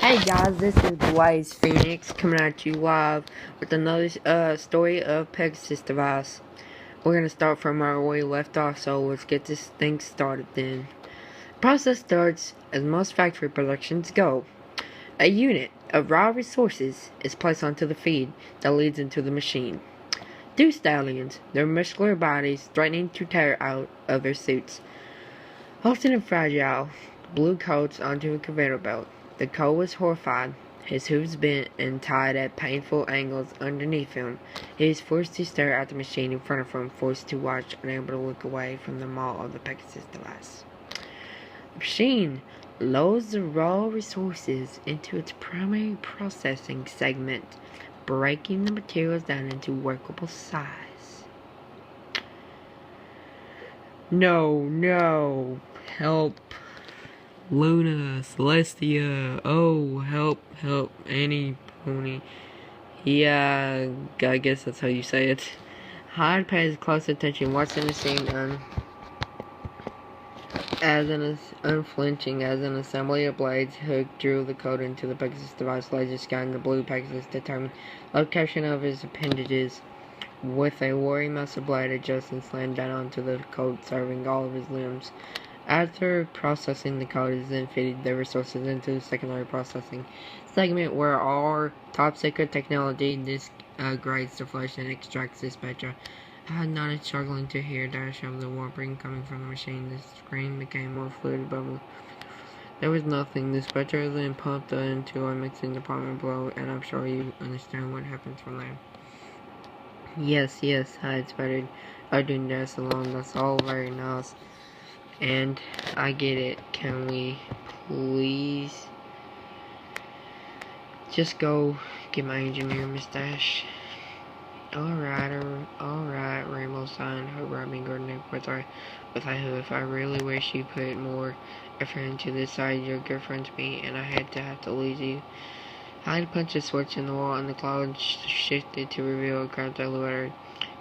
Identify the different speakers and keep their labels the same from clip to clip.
Speaker 1: Hey guys, this is Blaze Phoenix coming at you live with another story of Pegasus device. We're gonna start from where we left off, so let's get this thing started then. The process starts as most factory productions go. A unit of raw resources is placed onto the feed that leads into the machine. Two stallions, their muscular bodies threatening to tear out of their suits. Often and fragile, blue coats onto a conveyor belt. The coat was horrified, his hooves bent and tied at painful angles underneath him. He was forced to stare at the machine in front of him, forced to watch, unable to look away from the maw of the Pegasus device. The machine loads the raw resources into its primary processing segment, breaking the materials down into workable size. No, help. Luna, Celestia, oh, help, Annie, Pony. Yeah, I guess that's how you say it. Hyde pays close attention, watching the scene unflinching as an assembly of blades hooked through the code into the Pegasus device. Laser scanning the blue Pegasus determined location of his appendages. With a worry muscle blade adjusting slammed down onto the code, serving all of his limbs. After processing, the code is then feeding the resources into the secondary processing segment, where our top secret technology disgrades the flesh and extracts the spectra. I had nodded, struggling to hear dash of the warping coming from the machine. The screen became more fluid above. There was nothing. The spectra then pumped into a mixing department below, and I'm sure you understand what happens from there. Yes, I had sputtered. I'm doing this alone. That's all very nice. And I get it. Can we please just go get my engineer mustache? Alright, Rainbow sign, her rubbing her neck with a hoof. I really wish you put more effort into this side. You're a good friend to me, and I hate to have to lose you. I punched a switch in the wall, and the cloud shifted to reveal a cramped elevator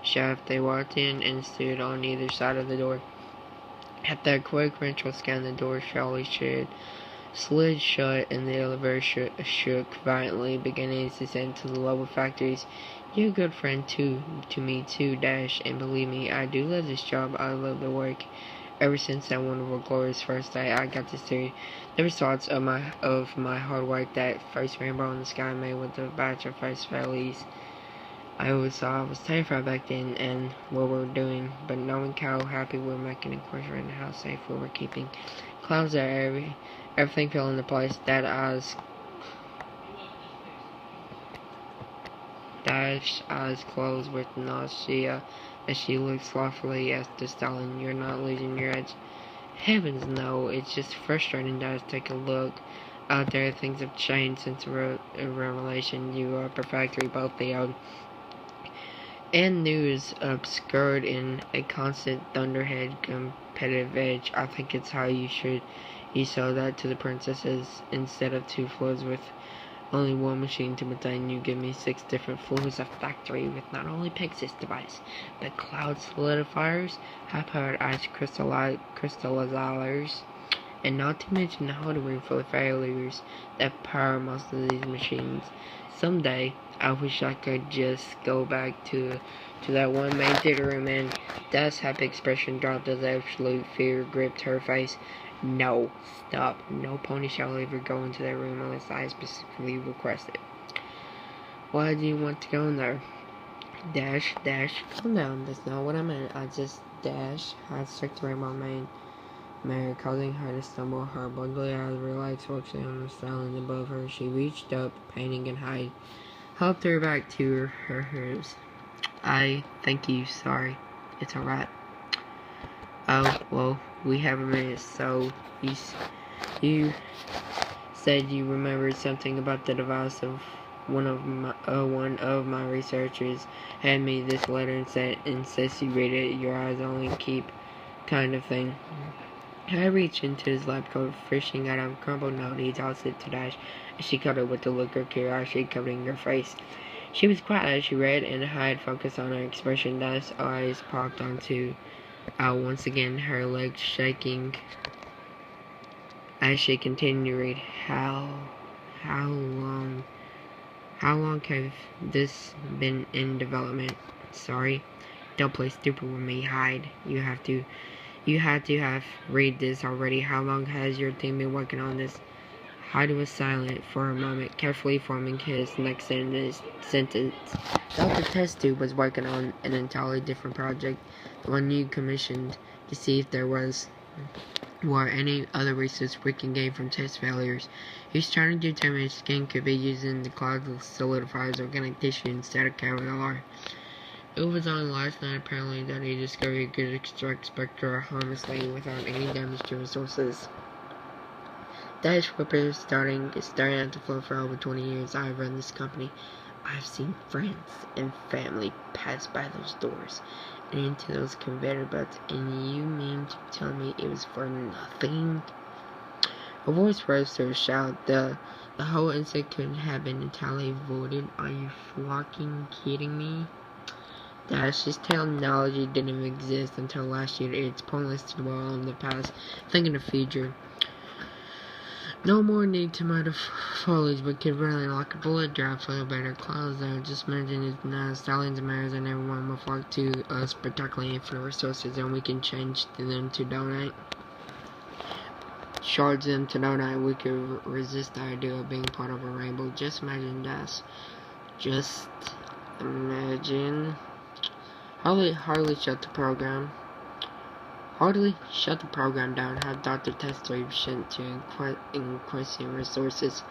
Speaker 1: shaft. They walked in and stood on either side of the door. At that quick ventral scan, the door slowly slid shut, and the elevator shook violently, beginning its descent to the lower factories. You're a good friend to me too, Dash, and believe me, I do love this job. I love the work. Ever since that wonderful, glorious first day, I got to see the results of my hard work. That first rainbow in the sky made with a batch of first valleys. I was terrified back then and what we were doing, but knowing how happy we were making, of course, right, and how safe we were keeping clouds there, everything fell into place. Dash eyes closed with nausea as she looked slothfully at the stallion. You're not losing your edge. Heavens no, it's just frustrating. Dash, take a look. Out there, things have changed since revelation. You are a factory, both the old and news obscured in a constant thunderhead competitive edge. I think it's how you sell that to the princesses instead of two floors with only one machine to maintain. You give me 6 different floors of factory with not only Pegasus device, but cloud solidifiers, high-powered ice crystallizers, and not to mention the holding room full of failures that power most of these machines. Someday, I wish I could just go back to that one main theater room, and Da's happy expression dropped as absolute fear gripped her face. No, stop. No pony shall ever go into that room unless I specifically request it. Why do you want to go in there? Dash, calm down. That's not what I meant. I just had struck the rainbow Mary, causing her to stumble. Her bubbly eyes relaxed, focusing on the stallion above her. She reached up, painting and helped her back to her hers. I thank you. Sorry. It's alright. Oh, well, we have a minute. So, you said you remembered something about the device of one of my researchers had me this letter and insists you read it. Your eyes only keep kind of thing. I reached into his lap coat, fishing out a crumpled note. He tossed it to Dash, and she caught it with a look of curiosity covering her face. She was quiet as she read, and Hyde focused on her expression. Dash's eyes popped out once again, her legs shaking as she continued to read. How long have this been in development? Sorry, don't play stupid with me, Hyde. You had to have read this already. How long has your team been working on this? Hyde was silent for a moment, carefully forming his next sentence. Dr. Test Tube was working on an entirely different project, the one you commissioned, to see if there were any other research we can gain from test failures. He's trying to determine if skin could be used in the cloud that solidifies organic tissue instead of caviar. It was on last night, apparently, that he discovered he could extract spectra harmlessly without any damage to resources. Dash Whipper staring at the floor for over 20 years. I've run this company. I've seen friends and family pass by those doors and into those conveyor belts, and you mean to tell me it was for nothing? A voice rose to a shout. The whole incident couldn't have been entirely avoided. Are you fucking kidding me? Dash's technology didn't exist until last year. It's pointless to dwell on the past. Think of the future. No more need to murder foliage, but could really like a bullet drop for the better clothes there. Just imagine if now stallions and mares and everyone will flock to us, particularly infinite resources, and we can change them to donate. Charge them to donate. We could resist the idea of being part of a rainbow. Just imagine, Dash. Just imagine. Harley shut the program. Hardly shut the program down. Have Dr. Tester sent to increasing resources.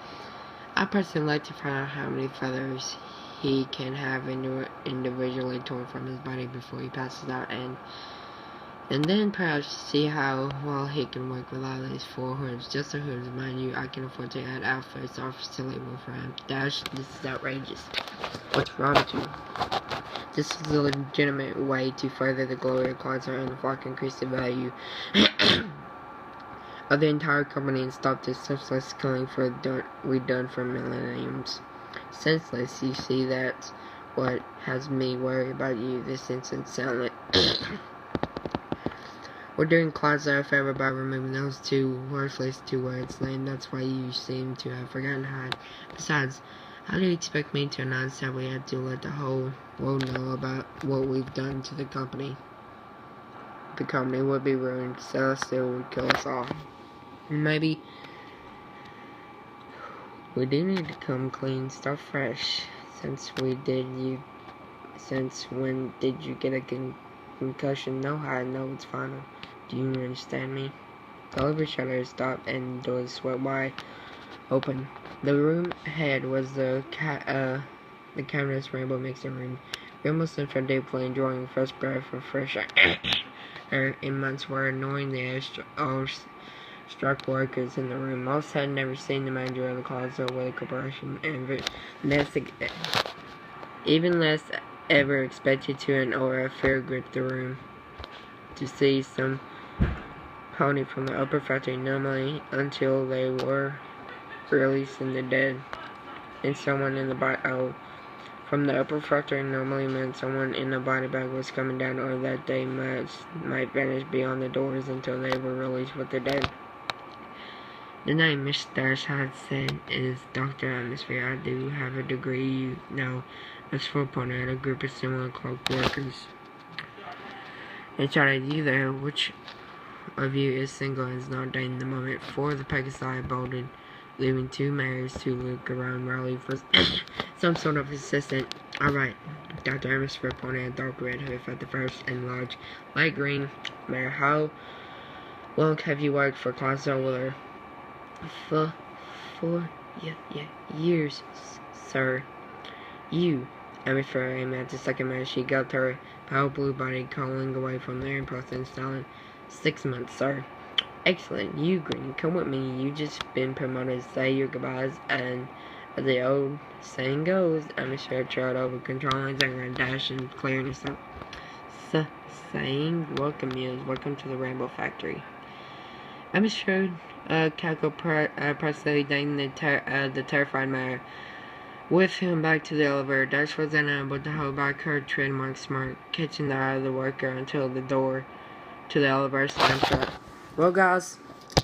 Speaker 1: I personally like to find out how many feathers he can have individually torn from his body before he passes out, and then perhaps see how well he can work without his 4 hooves. Just the hooves, mind you. I can afford to add outfits to our facility for him. Dash, this is outrageous. What's wrong with you? This is a legitimate way to further the glory of Cloudster and the increase the value of the entire company and stop this senseless killing for dirt we've done for millenniums. Senseless, you see, that's what has me worried about you this instant soundly. We're doing Cloudster a favor by removing those 2 worthless 2 words, Lane. That's why you seem to have forgotten how. Besides, how do you expect me to announce that we had to let the whole world know about what we've done to the company? The company would be ruined. Celestial would kill us all. Maybe we do need to come clean, start fresh. Since when did you get a concussion? No, I know it's final. Do you understand me? The elevator shutters stopped and doors swept wide open. The room ahead was the cavernous rainbow mixing room. Rainbow stood for deeply enjoying fresh breath of fresh air in months were annoying the struck workers in the room. Most had never seen the manager of the Cloudster with a corporation, and even less ever expected to, an aura of fear gripped the room. To see some pony from the upper factory normally until they were releasing the dead, and someone in the body. From the upper factory normally meant someone in a body bag was coming down, or that they might vanish beyond the doors until they were released with the dead. The name Mr. Dash had said is Dr. Atmosphere. I do have a degree, you know. That's for pointing at a group of similar cloaked workers. And shouted, you there, which of you is single and is not dating the moment? 4 of the Pegasus bolted, leaving 2 mares to look around Raleigh for some sort of assistant. Alright, Dr. Atmosphere pointed at dark red hoof at the first and large light green mare. How long have you worked for Cloudster Willer? For years, sir. You, Atmosphere aimed at the second mare. She got her pale blue body calling away from their impulse and silent. 6 months, sir. Excellent. You, Green, come with me. You just been promoted. Say your goodbyes, and as the old saying goes, Atmosphere trailed over, controlling his anger and Dash and clearing his saying, welcome, Muse. Welcome to the Rainbow Factory. Atmosphere cackled pressly, dating the terrified mare. With him back to the elevator, Dash was unable to hold back her trademark smirk, catching the eye of the worker until the door to the elevator slammed shut. Well, guys,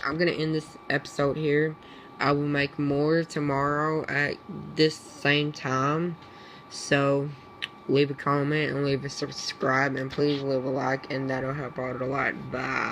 Speaker 1: I'm gonna end this episode here. I will make more tomorrow at this same time. So leave a comment and leave a subscribe, and please leave a like, and that'll help out a lot. Bye.